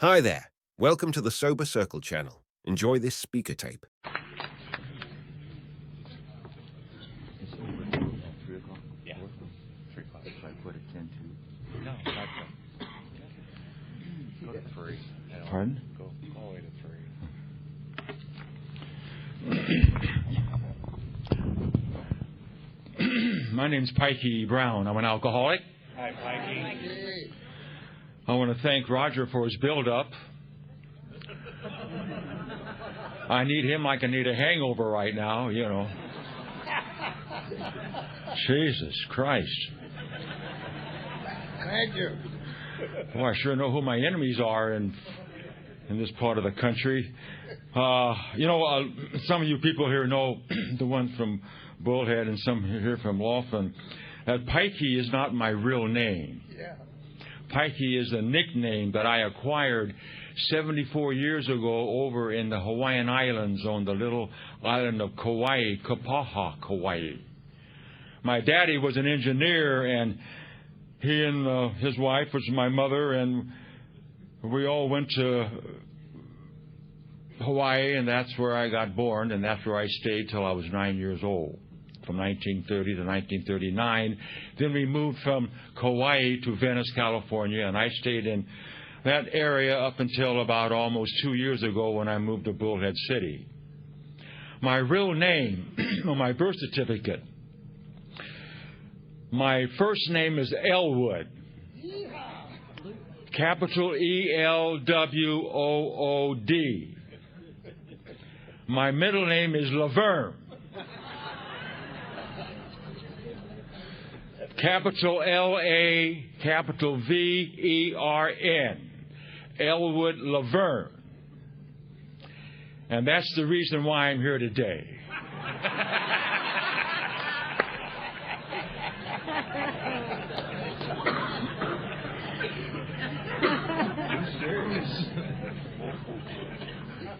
Hi there. Welcome to the Sober Circle channel. Enjoy this speaker tape. It's over at 3 o'clock? Yeah. 3 o'clock. If I put it 10 to... No, not 10. Go to 3. Pardon? Go all the way to 3. My name's Pikey Brown. I'm an alcoholic. Hi, Pikey. I want to thank Roger for his build-up. I need him like I need a hangover right now, you know. Jesus Christ. Thank you. Well, I sure know who my enemies are in this part of the country. Some of you people here know the one from Bullhead and some here from Laughlin. That Pikey is not my real name. Yeah. Pikey is a nickname that I acquired 74 years ago over in the Hawaiian Islands on the little island of Kauai, Kapaha, Kauai. My daddy was an engineer, and he and his wife, which is my mother, and we all went to Hawaii, and that's where I got born, and that's where I stayed till I was 9 years old, from 1930 to 1939. Then we moved from Kauai to Venice, California, and I stayed in that area up until about almost 2 years ago when I moved to Bullhead City. My real name on my birth certificate, my first name is Elwood, capital Elwood. My middle name is Laverne, capital LA, capital VERN, Elwood Laverne. And that's the reason why I'm here today.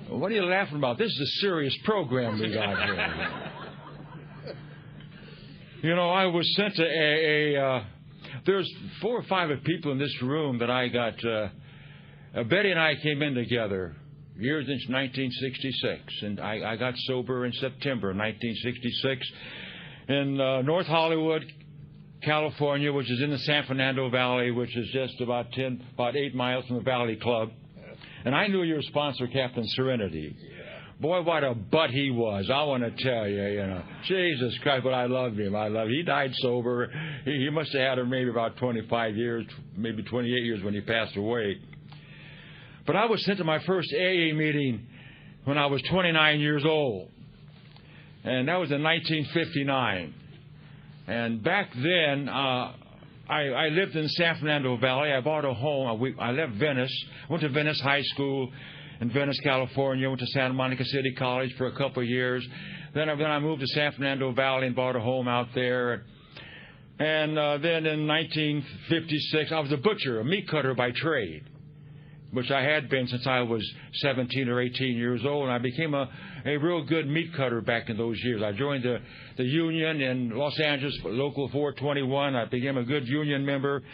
What are you laughing about? This is a serious program we got here. You know, I was sent to there's 4 or 5 people in this room that I got. Betty and I came in together years since 1966, and I got sober in September 1966 in North Hollywood, California, which is in the San Fernando Valley, which is just about 8 miles from the Valley Club. And I knew your sponsor, Captain Serenity. Boy, what a butt he was. I want to tell you, you know. Jesus Christ, but I loved him. He died sober. He must have had maybe about 25 years, maybe 28 years when he passed away. But I was sent to my first AA meeting when I was 29 years old. And that was in 1959. And back then, I lived in the San Fernando Valley. I bought a home. I left Venice. Went to Venice High School in Venice, California. Went to Santa Monica City College for a couple of years. Then I moved to San Fernando Valley and bought a home out there. And then in 1956, I was a butcher, a meat cutter by trade, which I had been since I was 17 or 18 years old. And I became a real good meat cutter back in those years. I joined the union in Los Angeles, Local 421. I became a good union member.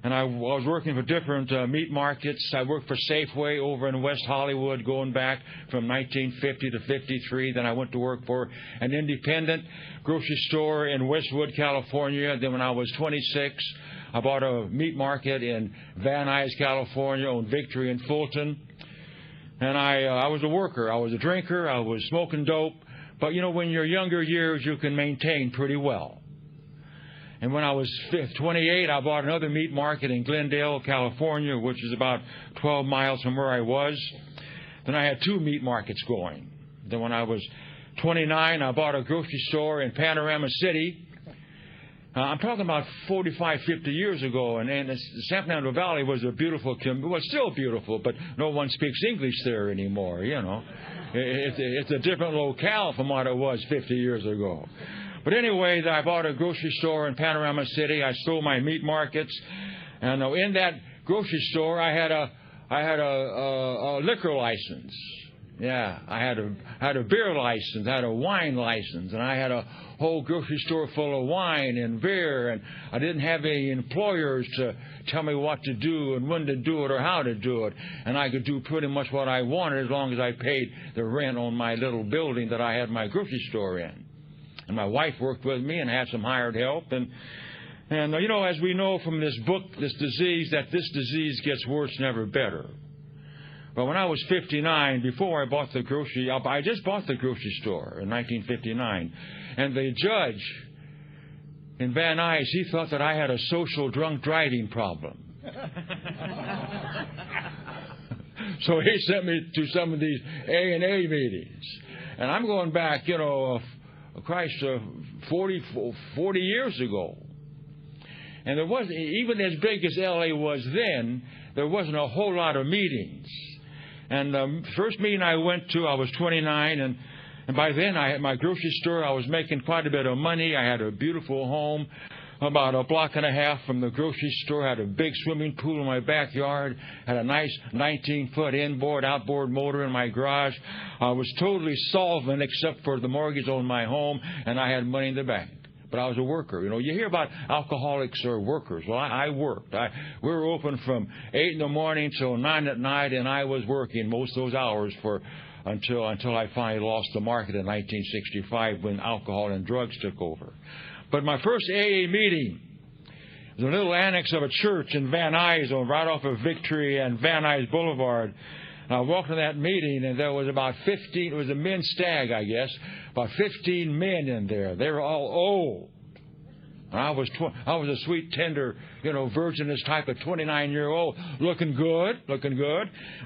And I was working for different meat markets. I worked for Safeway over in West Hollywood going back from 1950 to 53. Then I went to work for an independent grocery store in Westwood, California. Then when I was 26, I bought a meat market in Van Nuys, California, on Victory and Fulton. And I was a worker. I was a drinker. I was smoking dope. But, you know, when you're younger years, you can maintain pretty well. And when I was 28, I bought another meat market in Glendale, California, which is about 12 miles from where I was. Then I had 2 meat markets going. Then when I was 29, I bought a grocery store in Panorama City. I'm talking about 45, 50 years ago, and the San Fernando Valley was a beautiful, well, it's still beautiful, but no one speaks English there anymore, you know. It's a different locale from what it was 50 years ago. But anyway, I bought a grocery store in Panorama City. I stole my meat markets, and in that grocery store, I had a liquor license. Yeah, I had a beer license, I had a wine license, and I had a whole grocery store full of wine and beer, and I didn't have any employers to tell me what to do and when to do it or how to do it, and I could do pretty much what I wanted as long as I paid the rent on my little building that I had my grocery store in. And my wife worked with me and had some hired help, and you know, as we know from this book, this disease, that this disease gets worse, never better. But when I was 59, before I bought the grocery, I just bought the grocery store in 1959, and the judge in Van Nuys, he thought that I had a social drunk driving problem. So he sent me to some of these A&A meetings, and I'm going back, you know, 40 years ago. And there wasn't, even as big as L.A. was then, there wasn't a whole lot of meetings. And the first meeting I went to, I was 29, and by then I had my grocery store. I was making quite a bit of money. I had a beautiful home about a block and a half from the grocery store. I had a big swimming pool in my backyard. Had a nice 19-foot inboard, outboard motor in my garage. I was totally solvent except for the mortgage on my home, and I had money in the bank. But I was a worker. You know, you hear about alcoholics or workers. Well, I worked. We were open from 8 in the morning till 9 at night, and I was working most of those hours until I finally lost the market in 1965 when alcohol and drugs took over. But my first AA meeting was a little annex of a church in Van Nuys, right off of Victory and Van Nuys Boulevard. And I walked in that meeting, and there was about 15, it was a men's stag, I guess, about 15 men in there. They were all old. And I was a sweet, tender, you know, virginous type of 29-year-old, looking good.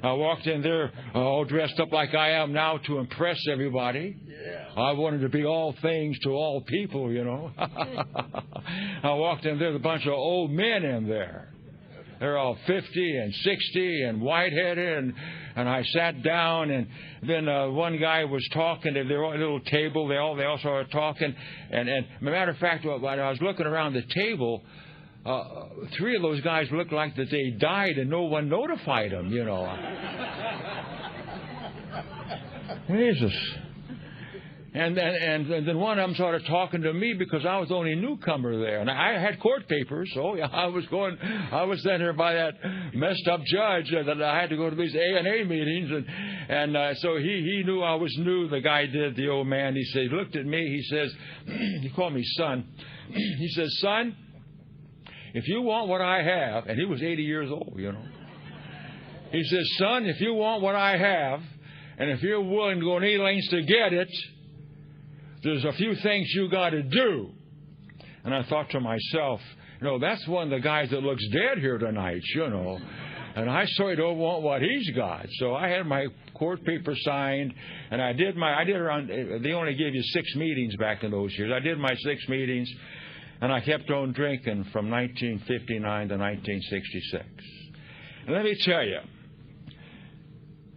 I walked in there all dressed up like I am now to impress everybody. Yeah. I wanted to be all things to all people, you know. I walked in there with a bunch of old men in there. They're all 50 and 60 and white-headed, and I sat down, and then one guy was talking, and they were at a little table. They all started talking, and as a matter of fact, when I was looking around the table, 3 of those guys looked like that they died and no one notified them, you know. Jesus. And then one of them started talking to me because I was the only newcomer there. And I had court papers, so I was sent here by that messed up judge that I had to go to these A&A meetings. And so he knew I was new, the guy did, the old man. He looked at me, he says, he called me son. He says, son, if you want what I have, and he was 80 years old, you know. He says, son, if you want what I have, and if you're willing to go any lengths to get it, there's a few things you got to do. And I thought to myself, you know, that's one of the guys that looks dead here tonight, you know. And I certainly don't want what he's got. So I had my court paper signed, and I did around, they only gave you 6 meetings back in those years. I did my 6 meetings, and I kept on drinking from 1959 to 1966. And let me tell you,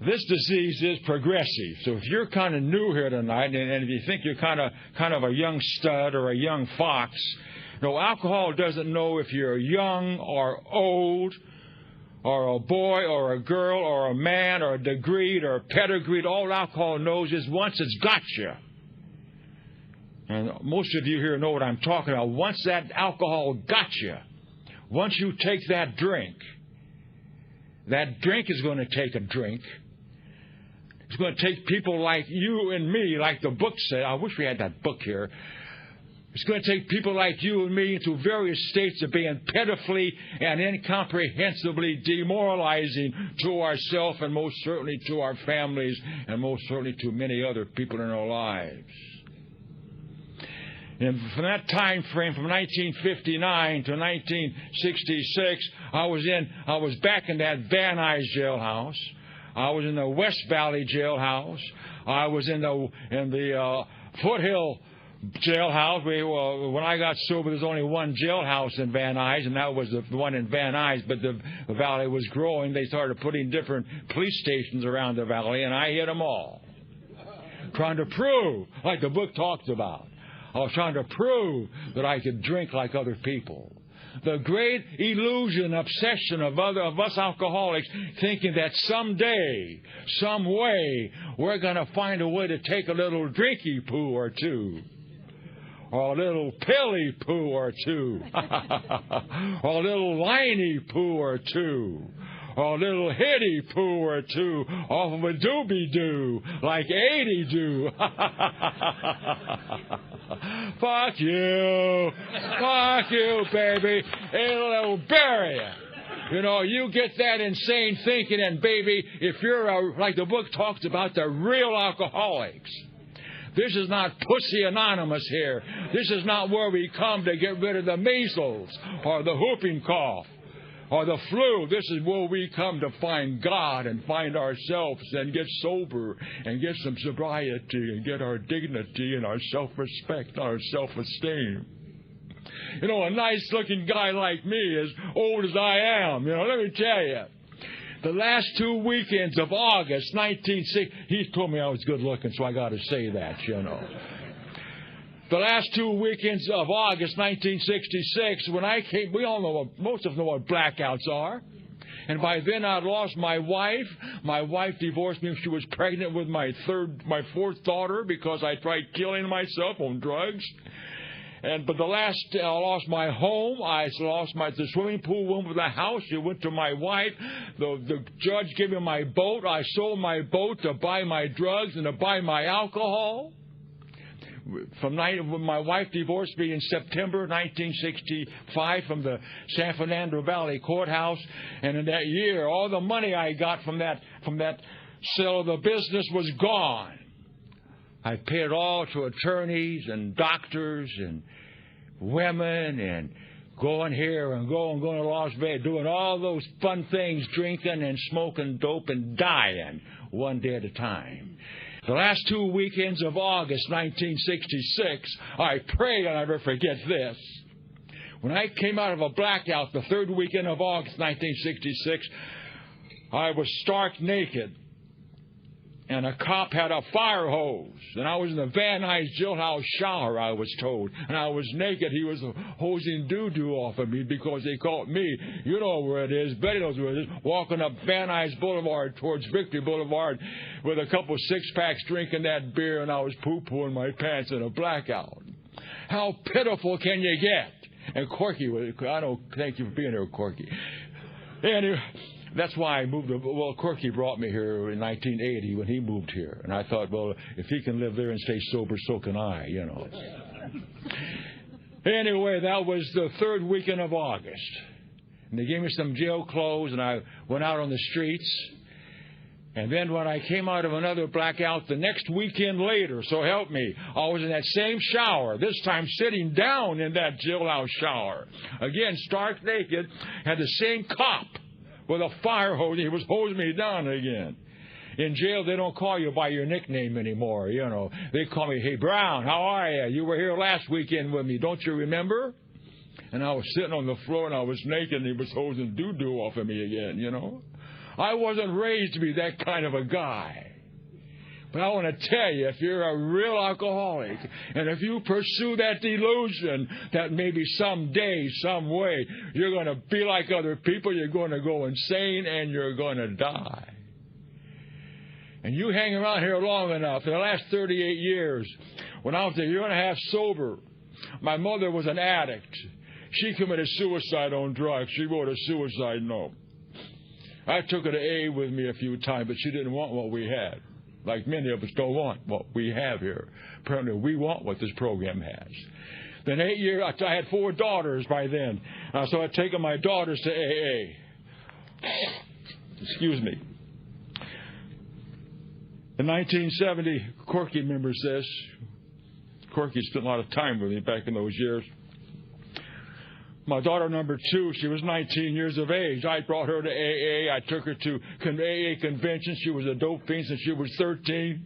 this disease is progressive. So if you're kind of new here tonight, and if you think you're kind of a young stud or a young fox, no, alcohol doesn't know if you're young or old, or a boy or a girl or a man or a degreed or a pedigreed. All alcohol knows is once it's got you. And most of you here know what I'm talking about. Once that alcohol got you, once you take that drink is going to take a drink. It's going to take people like you and me, like the book said. I wish we had that book here. It's going to take people like you and me into various states of being pitifully and incomprehensibly demoralizing to ourselves and most certainly to our families and most certainly to many other people in our lives. And from that time frame, from 1959 to 1966, I was back in that Van Nuys jailhouse. I was in the West Valley jailhouse. I was in the Foothill jailhouse. When I got sober, there's only one jailhouse in Van Nuys, and that was the one in Van Nuys. But the valley was growing. They started putting different police stations around the valley, and I hit them all, trying to prove, like the book talks about. I was trying to prove that I could drink like other people. the great illusion, obsession of us alcoholics, thinking that someday, some way, we're going to find a way to take a little drinky poo or two, or a little pilly poo or two, or a little liney poo or two, or a little hitty poo or two off of a doobie-doo, like 80 do. Fuck you. Fuck you, baby. It'll bury you. You know, you get that insane thinking, and baby, if you're, like the book talks about, the real alcoholics, this is not Pussy Anonymous here. This is not where we come to get rid of the measles or the whooping cough or the flu. This is where we come to find God and find ourselves and get sober and get some sobriety and get our dignity and our self-respect and our self-esteem. You know, a nice-looking guy like me, as old as I am, you know, let me tell you, the last 2 weekends of August 1960, he told me I was good-looking, so I got to say that, you know. The last 2 weekends of August 1966, when I came, we all know, most of us know what blackouts are. And by then I'd lost my wife. My wife divorced me when she was pregnant with my fourth daughter because I tried killing myself on drugs. But I lost my home. I lost the swimming pool went with the house. It went to my wife. The judge gave me my boat. I sold my boat to buy my drugs and to buy my alcohol. When my wife divorced me in September 1965 from the San Fernando Valley Courthouse, and in that year, all the money I got from that sale of the business was gone. I paid it all to attorneys and doctors and women and going here and going to Las Vegas, doing all those fun things, drinking and smoking dope and dying one day at a time. The last 2 weekends of August 1966, I pray I never forget this. When I came out of a blackout the third weekend of August 1966, I was stark naked. And a cop had a fire hose. And I was in the Van Nuys jailhouse shower, I was told. And I was naked. He was hosing doo-doo off of me because they caught me. You know where it is. Betty knows where it is. Walking up Van Nuys Boulevard towards Victory Boulevard with a couple six-packs drinking that beer. And I was poo-pooing my pants in a blackout. How pitiful can you get? And Corky, I don't thank you for being here, Corky. Anyway, that's why I moved. Well, Corky brought me here in 1980 when he moved here. And I thought, well, if he can live there and stay sober, so can I, you know. Anyway, that was the third weekend of August. And they gave me some jail clothes, and I went out on the streets. And then when I came out of another blackout the next weekend later, so help me, I was in that same shower, this time sitting down in that jailhouse shower. Again, stark naked, had the same cop with a fire hose. He was hosing me down again. In jail, they don't call you by your nickname anymore, you know. They call me, hey, Brown, how are you? You were here last weekend with me. Don't you remember? And I was sitting on the floor, and I was naked, and he was hosing doo-doo off of me again, you know. I wasn't raised to be that kind of a guy. But I want to tell you, if you're a real alcoholic, and if you pursue that delusion that maybe someday, some way, you're going to be like other people, you're going to go insane, and you're going to die. And you hang around here long enough, in the last 38 years, when I was a year and a half sober, my mother was an addict. She committed suicide on drugs. She wrote a suicide note. I took her to AA with me a few times, but she didn't want what we had. Like many of us don't want what we have here. Apparently, we want what this program has. Then 8 years, I had 4 daughters by then. So I'd taken my daughters to AA. Excuse me. In 1970, Corky remembers this. Corky spent a lot of time with me back in those years. My daughter number 2, she was 19 years of age. I brought her to AA. I took her to AA conventions. She was a dope fiend since she was 13.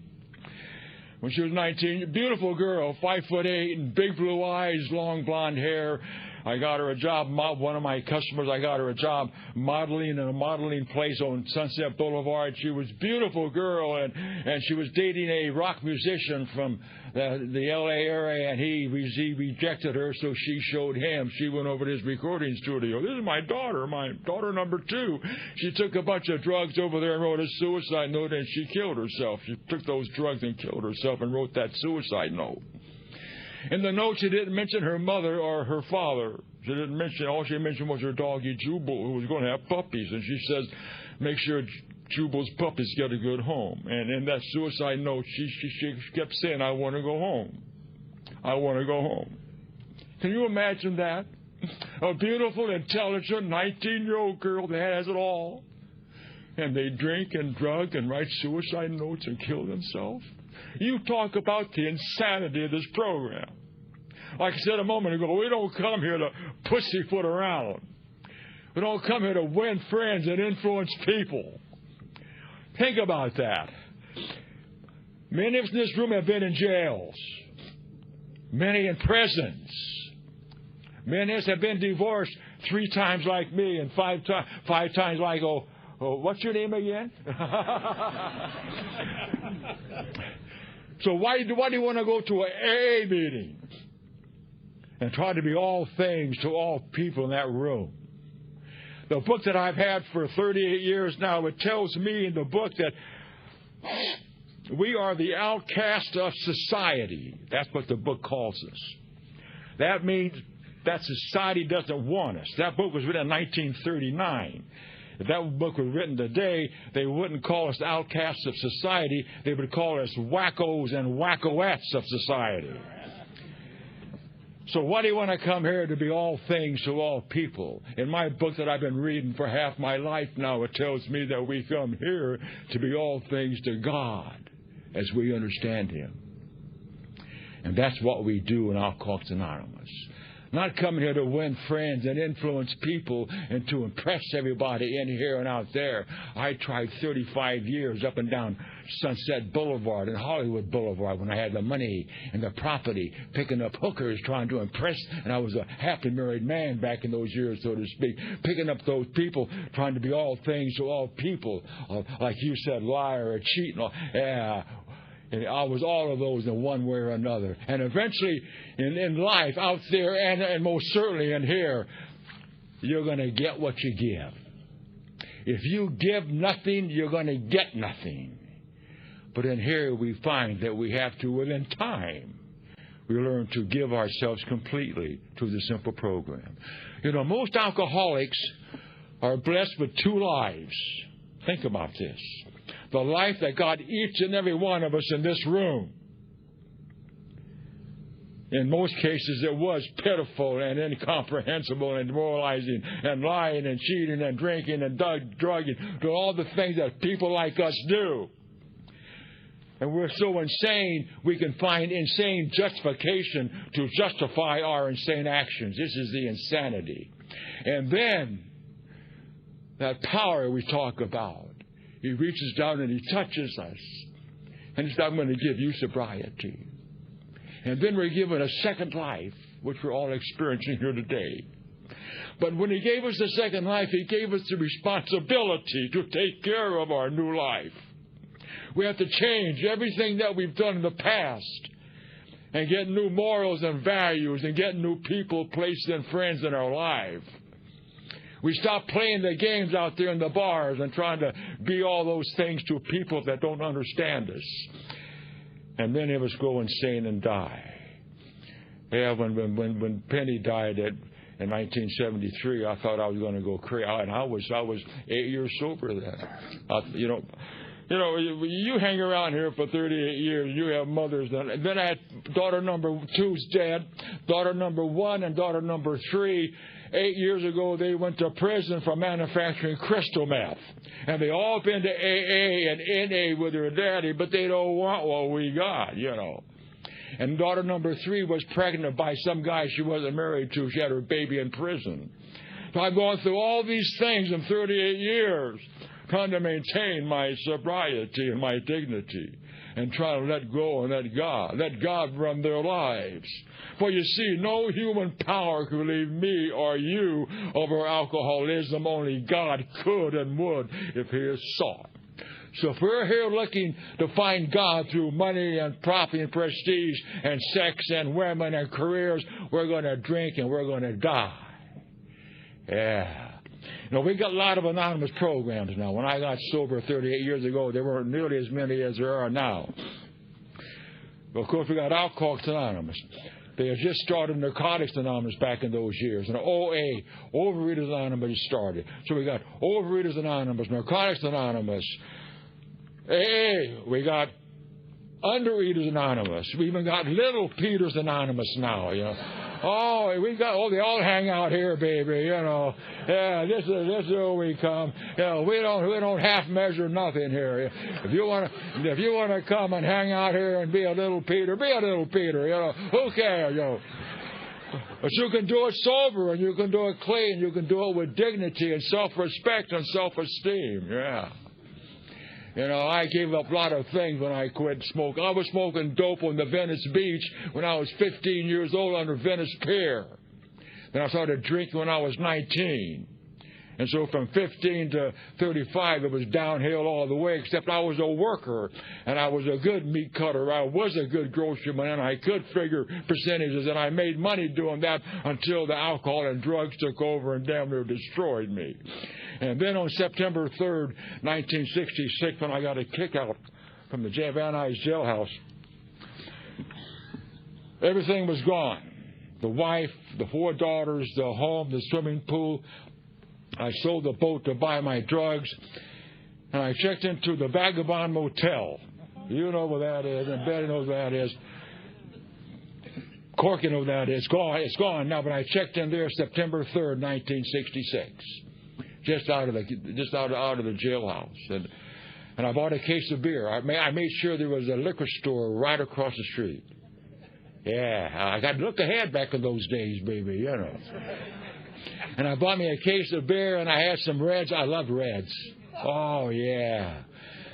When she was 19, beautiful girl, 5'8", and big blue eyes, long blonde hair, I got her a job. One of my customers, I got her a job modeling in a modeling place on Sunset Boulevard. She was a beautiful girl, and she was dating a rock musician from the L.A. area, and he rejected her, so she showed him. She went over to his recording studio. This is my daughter number 2. She took a bunch of drugs over there and wrote a suicide note, and she killed herself. She took those drugs and killed herself and wrote that suicide note. In the note, she didn't mention her mother or her father. She didn't mention, all she mentioned was her doggy Jubal, who was going to have puppies. And she says, make sure Jubal's puppies get a good home. And in that suicide note, she kept saying, I want to go home. I want to go home. Can you imagine that? A beautiful, intelligent 19-year-old girl that has it all. And they drink and drug and write suicide notes and kill themselves. You talk about the insanity of this program. Like I said a moment ago, we don't come here to pussyfoot around. We don't come here to win friends and influence people. Think about that. Many of us in this room have been in jails. Many in prisons. Many of us have been divorced 3 times like me and 5 times like, what's your name again? So why do you want to go to an AA meeting and try to be all things to all people in that room? The book that I've had for 38 years now, it tells me in the book that we are the outcast of society. That's what the book calls us. That means that society doesn't want us. That book was written in 1939. If that book was written today, they wouldn't call us outcasts of society. They would call us wackos and wackoettes of society. So why do you want to come here to be all things to all people? In my book that I've been reading for half my life now, it tells me that we come here to be all things to God as we understand Him. And that's what we do in Alcoholics Anonymous. Not coming here to win friends and influence people and to impress everybody in here and out there. I tried 35 years up and down Sunset Boulevard and Hollywood Boulevard when I had the money and the property, picking up hookers, trying to impress. And I was a happy married man back in those years, so to speak, picking up those people, trying to be all things to all people. Like you said, liar or cheat. Yeah. And I was all of those in one way or another. And eventually, in life, out there, and most certainly in here, you're going to get what you give. If you give nothing, you're going to get nothing. But in here, we find that we have to, within time, we learn to give ourselves completely to the simple program. You know, most alcoholics are blessed with 2 lives. Think about this. The life that God each and every one of us in this room. In most cases, it was pitiful and incomprehensible and demoralizing and lying and cheating and drinking and drugging, doing all the things that people like us do. And we're so insane, we can find insane justification to justify our insane actions. This is the insanity. And then, that power we talk about. He reaches down and He touches us. And He says, I'm going to give you sobriety. And then we're given a second life, which we're all experiencing here today. But when He gave us the second life, He gave us the responsibility to take care of our new life. We have to change everything that we've done in the past and get new morals and values and get new people, places, and friends in our life. We stop playing the games out there in the bars and trying to be all those things to people that don't understand us. And many of us go insane and die. Yeah, when Penny died in 1973, I thought I was going to go crazy. And I was 8 years sober then. You hang around here for 38 years. You have mothers. Then I had daughter number 2's dead. Daughter number 1 and daughter number 3. 8 years ago, they went to prison for manufacturing crystal meth. And they all been to AA and NA with their daddy, but they don't want what we got, you know. And daughter number 3 was pregnant by some guy she wasn't married to. She had her baby in prison. So I've gone through all these things in 38 years, trying to maintain my sobriety and my dignity. and try to let go and let God run their lives. For you see, no human power could relieve me or you of our alcoholism. Only God could and would if He sought. So if we're here looking to find God through money and profit and prestige and sex and women and careers, we're going to drink and we're going to die. Yeah. You know, we got a lot of anonymous programs now. When I got sober 38 years ago, there weren't nearly as many as there are now. But of course, we got Alcoholics Anonymous. They had just started Narcotics Anonymous back in those years. And OA, Overeaters Anonymous, started. So we got Overeaters Anonymous, Narcotics Anonymous, AA, we got Undereaters Anonymous. We even got Little Peters Anonymous now, you know. They all hang out here, baby, you know. Yeah, this is where we come. You know, we don't half measure nothing here. If you wanna come and hang out here and be a little Peter, be a little Peter, you know. Who cares, you know? But you can do it sober and you can do it clean, you can do it with dignity and self-respect and self-esteem, yeah. You know, I gave up a lot of things when I quit smoking. I was smoking dope on the Venice Beach when I was 15 years old under Venice Pier. Then I started drinking when I was 19. And so from 15 to 35, it was downhill all the way, except I was a worker, and I was a good meat cutter. I was a good groceryman, and I could figure percentages, and I made money doing that until the alcohol and drugs took over and damn near destroyed me. And then on September 3rd, 1966, when I got a kick out from the Van Nuys jailhouse, everything was gone. The wife, the 4 daughters, the home, the swimming pool. I sold the boat to buy my drugs, and I checked into the Vagabond Motel. You know what that is, and Betty knows what that is. Corky knows what that is. It's gone now, but I checked in there September 3rd, 1966. Just out of the jailhouse, and I bought a case of beer. I made sure there was a liquor store right across the street. Yeah, I got to look ahead back in those days, baby, you know. And I bought me a case of beer, and I had some Reds. I love Reds. Oh yeah,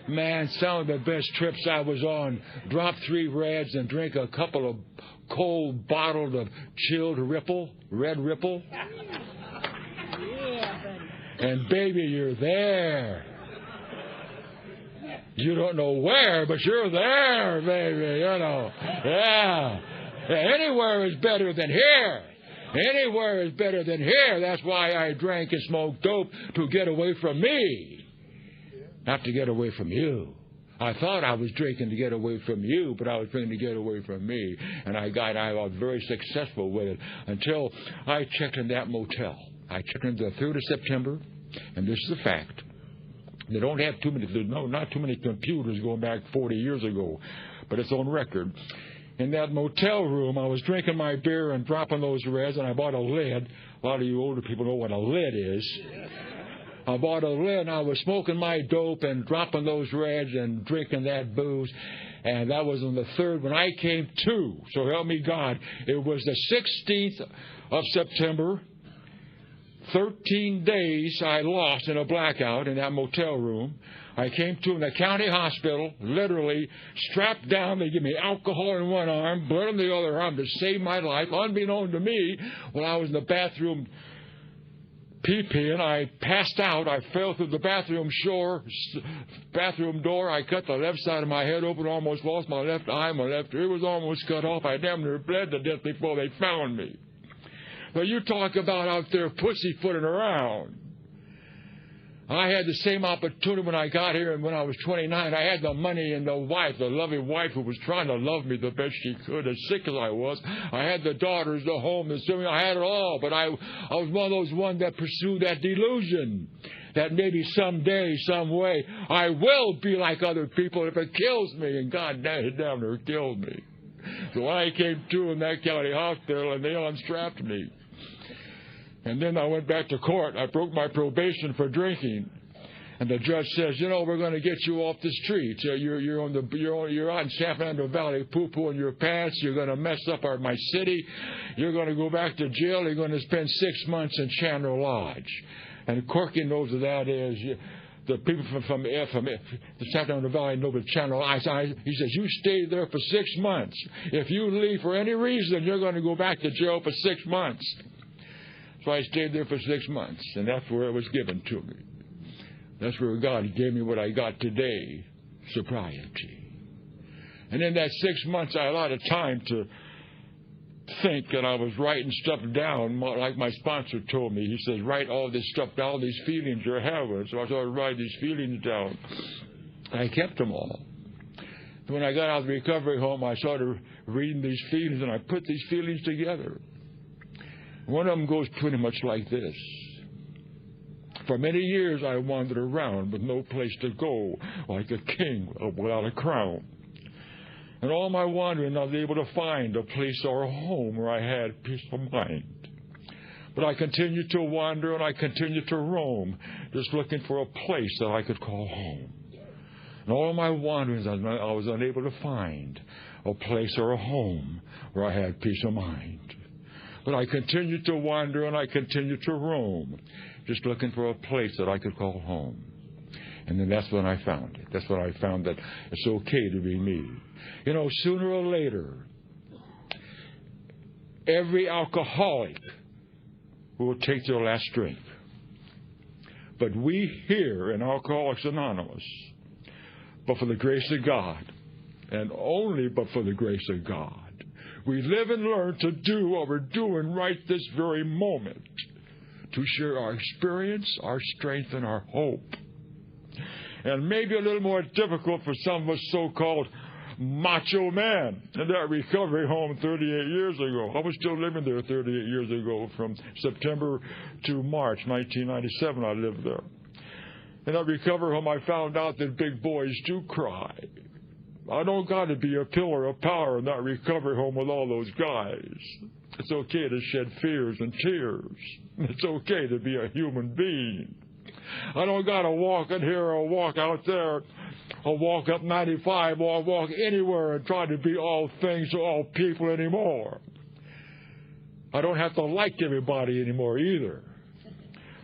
man, some of the best trips I was on. Drop 3 Reds and drink a couple of cold bottles of chilled Red Ripple. And baby, you're there. You don't know where, but you're there, baby, you know. Yeah. Anywhere is better than here. Anywhere is better than here. That's why I drank and smoked dope, to get away from me. Not to get away from you. I thought I was drinking to get away from you, but I was drinking to get away from me. And I was very successful with it until I checked in that motel. I checked in the 3rd of September, and this is a fact. They don't have not too many computers going back 40 years ago, but it's on record. In that motel room, I was drinking my beer and dropping those Reds, and I bought a lid. A lot of you older people know what a lid is. I bought a lid, and I was smoking my dope and dropping those Reds and drinking that booze. And that was on the 3rd when I came to. So help me God. It was the 16th of September. 13 days I lost in a blackout in that motel room. I came to in the county hospital, literally strapped down. They give me alcohol in one arm, blood in the other arm to save my life. Unbeknown to me, when I was in the bathroom pee-peeing, I passed out. I fell through the bathroom door. I cut the left side of my head open, almost lost my left eye. My left ear was almost cut off. I damn near bled to death before they found me. Well, you talk about out there pussyfooting around. I had the same opportunity when I got here and when I was 29. I had the money and the wife, the loving wife who was trying to love me the best she could, as sick as I was. I had the daughters, the home, the swimming. I had it all, but I was one of those ones that pursued that delusion that maybe someday, some way, I will be like other people if it kills me. And God damn near killed me. So I came to in that county hospital, and they unstrapped me. And then I went back to court. I broke my probation for drinking. And the judge says, we're going to get you off the streets. You're out in San Fernando Valley poo-pooing your pants. You're going to mess up my city. You're going to go back to jail. You're going to spend 6 months in Chandler Lodge. And Corky knows what that is. the people from the Sacramento Valley Nova Channel, he says, you stayed there for 6 months. If you leave for any reason, you're going to go back to jail for 6 months. So I stayed there for 6 months, and that's where it was given to me. That's where God gave me what I got today, sobriety. And in that 6 months, I had a lot of time to think, and I was writing stuff down, like my sponsor told me. He says, write all this stuff down, all these feelings you're having. So I started writing these feelings down. I kept them all. When I got out of the recovery home, I started reading these feelings, and I put these feelings together. One of them goes pretty much like this. For many years, I wandered around with no place to go, like a king without a crown. And all my wandering, I was able to find a place or a home where I had peace of mind. But I continued to wander and I continued to roam, just looking for a place that I could call home. And all my wanderings, I was unable to find a place or a home where I had peace of mind. But I continued to wander and I continued to roam, just looking for a place that I could call home. And then that's when I found it. That's when I found that it's okay to be me. You know, sooner or later, every alcoholic will take their last drink. But we here in Alcoholics Anonymous, but for the grace of God, and only but for the grace of God, we live and learn to do what we're doing right this very moment, to share our experience, our strength, and our hope. And maybe a little more difficult for some of us so-called macho men in that recovery home 38 years ago. I was still living there 38 years ago. From September to March 1997, I lived there. In that recovery home, I found out that big boys do cry. I don't got to be a pillar of power in that recovery home with all those guys. It's okay to shed fears and tears. It's okay to be a human being. I don't got to walk in here or walk out there or walk up 95 or walk anywhere and try to be all things to all people anymore. I don't have to like everybody anymore either.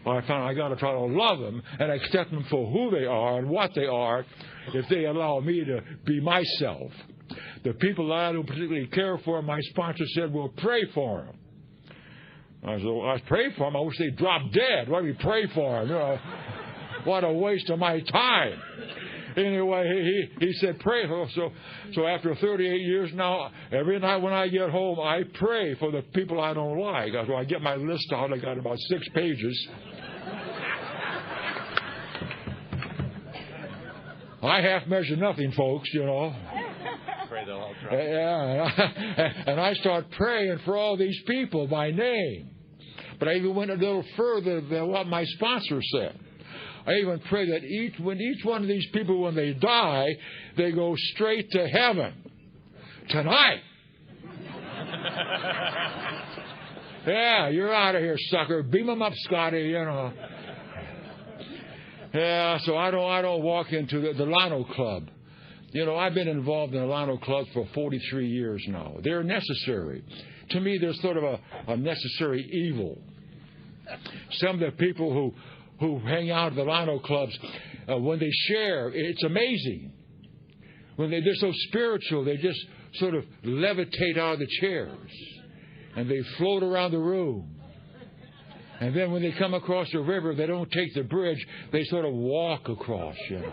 I found I got to try to love them and accept them for who they are and what they are if they allow me to be myself. The people that I don't particularly care for, my sponsor said, we'll pray for them. I said, well, I pray for them. I wish they'd drop dead. Why do we pray for them? You know, what a waste of my time. Anyway, he said, pray for them. So after 38 years now, every night when I get home, I pray for the people I don't like. So I get my list out. I got about 6 pages. I half measure nothing, folks, you know. Pray they'll all drop. Yeah, and I start praying for all these people by name. But I even went a little further than what my sponsor said. I even pray that each one of these people, when they die, they go straight to heaven tonight. Yeah, you're out of here, sucker. Beam them up, Scotty, you know. Yeah, so I don't walk into the Lano Club. You know, I've been involved in the Lano Clubs for 43 years now. They're necessary. To me, they're sort of a necessary evil. Some of the people who hang out at the Lano Clubs, when they share, it's amazing. When they're so spiritual, they just sort of levitate out of the chairs. And they float around the room. And then when they come across the river, they don't take the bridge. They sort of walk across, you know.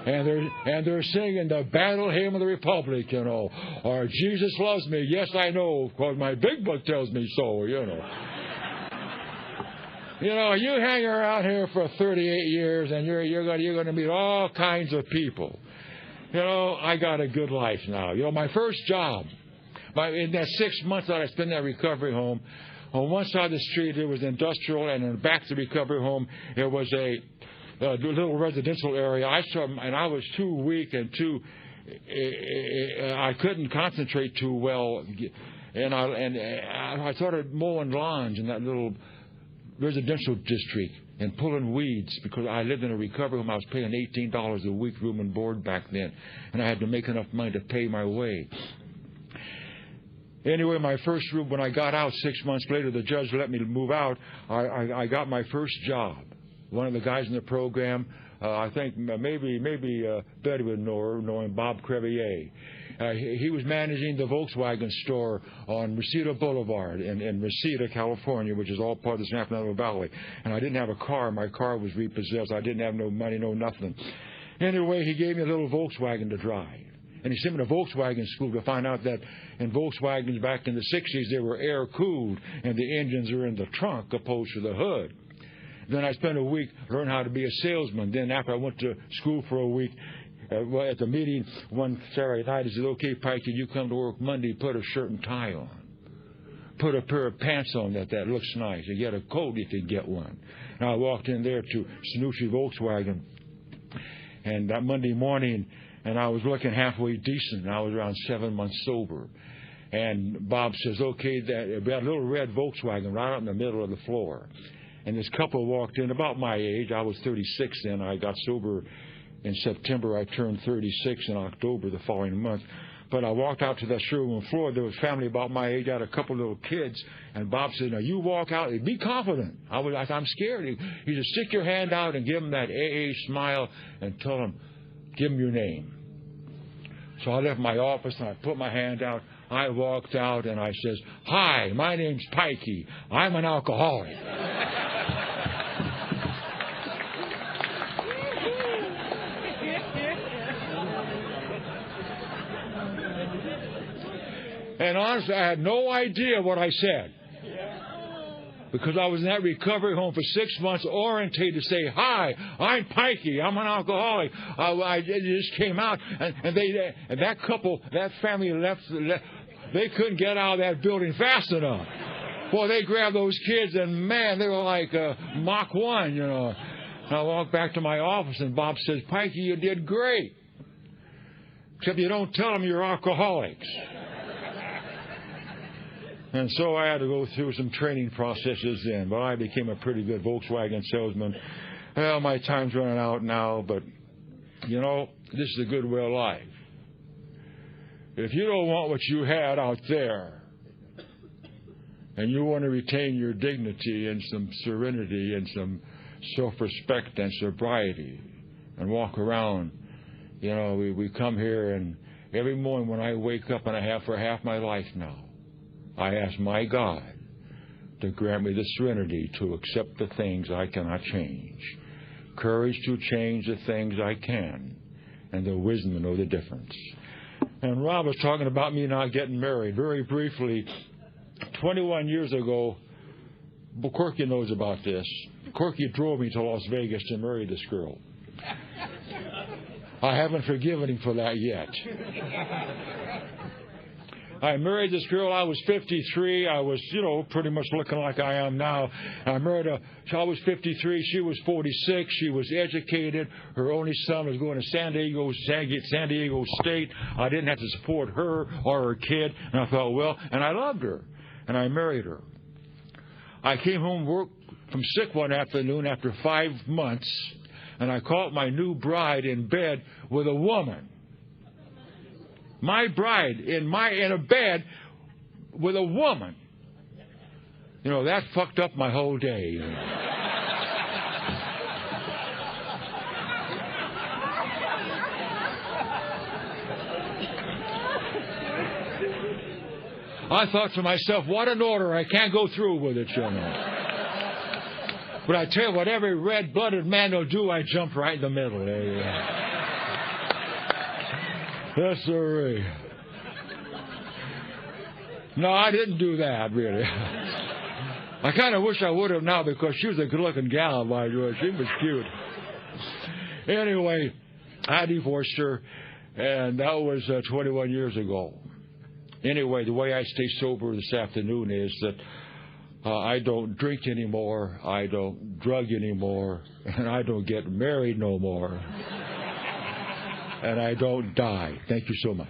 And they're singing the battle hymn of the Republic, you know. Or Jesus loves me. Yes, I know, because my big book tells me so, you know. You know, you hang around here for 38 years, and you're going to meet all kinds of people. You know, I got a good life now. You know, my first job, in that 6 months that I spent in that recovery home, on one side of the street, it was industrial, and in the back of the recovery home, it was a little residential area. I was too weak and I couldn't concentrate too well, and I started mowing lawns in that little residential district and pulling weeds because I lived in a recovery home. I was paying $18 a week room and board back then, and I had to make enough money to pay my way. Anyway, my first room, when I got out 6 months later, the judge let me move out. I got my first job one of the guys in the program. I think maybe Betty would know him, Bob Crevier. He was managing the Volkswagen store on Reseda Boulevard in Reseda, California, which is all part of the San Fernando Valley. And I didn't have a car. My car was repossessed. I didn't have no money, no nothing. Anyway, he gave me a little Volkswagen to drive. And he sent me to Volkswagen school to find out that in Volkswagens back in the 60s, they were air-cooled, and the engines were in the trunk opposed to the hood. Then I spent a week learning how to be a salesman. Then after I went to school for a week, at the meeting one Saturday night, he said, okay, Pikey, you come to work Monday, put a shirt and tie on. Put a pair of pants on that looks nice. You get a coat if you get one. And I walked in there to Sanusi Volkswagen, and that Monday morning, and I was looking halfway decent. I was around 7 months sober. And Bob says, okay, we had a little red Volkswagen right out in the middle of the floor. And this couple walked in, about my age. I was 36 then. I got sober in September. I turned 36 in October the following month. But I walked out to that showroom floor. There was family about my age. I had a couple little kids. And Bob said, now you walk out and be confident. I'm scared. He said, stick your hand out and give them that AA smile and tell them, give them your name. So I left my office and I put my hand out. I walked out and I says, hi, my name's Pikey. I'm an alcoholic. And honestly, I had no idea what I said. Because I was in that recovery home for 6 months, orientated to say, hi, I'm Pikey, I'm an alcoholic. I just came out, and that couple, that family left, they couldn't get out of that building fast enough. Boy, they grabbed those kids, and man, they were like Mach 1, you know. And I walked back to my office, and Bob says, Pikey, you did great. Except you don't tell them you're alcoholics. And so I had to go through some training processes then, but I became a pretty good Volkswagen salesman. Well, my time's running out now, but, you know, this is a good way of life. If you don't want what you had out there, and you want to retain your dignity and some serenity and some self-respect and sobriety and walk around, you know, we come here, and every morning when I wake up, and I have for half my life now, I ask my God to grant me the serenity to accept the things I cannot change, courage to change the things I can, and the wisdom to know the difference. And Rob was talking about me not getting married. Very briefly, 21 years ago, Corky knows about this. Corky drove me to Las Vegas to marry this girl. I haven't forgiven him for that yet. I married this girl. I was 53. I was, you know, pretty much looking like I am now. I married her. I was 53. She was 46. She was educated. Her only son was going to San Diego State. I didn't have to support her or her kid. And I thought, well, and I loved her. And I married her. I came home from sick one afternoon after 5 months, and I caught my new bride in bed with a woman. My bride in a bed with a woman. You know, that fucked up my whole day. You know. I thought to myself, what an order. I can't go through with it, you know. But I tell you what, every red-blooded man will do, I jump right in the middle. Yes, sir. No, I didn't do that, really. I kind of wish I would have now, because she was a good-looking gal, by the way. She was cute. Anyway, I divorced her, and that was 21 years ago. Anyway, the way I stay sober this afternoon is that I don't drink anymore, I don't drug anymore, and I don't get married no more. And I don't die. Thank you so much.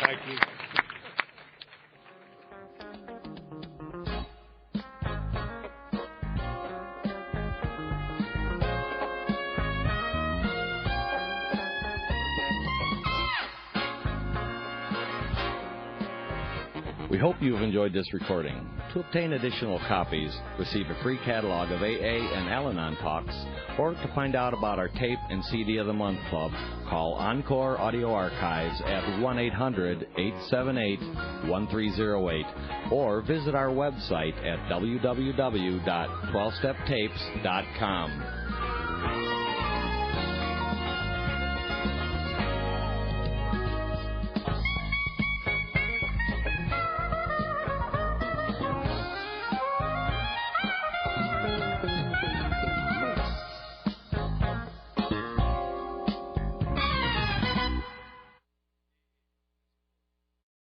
Thank you. We hope you've enjoyed this recording. To obtain additional copies, receive a free catalog of AA and Al-Anon talks, or to find out about our tape and CD of the Month Club, call Encore Audio Archives at 1-800-878-1308 or visit our website at www.12steptapes.com.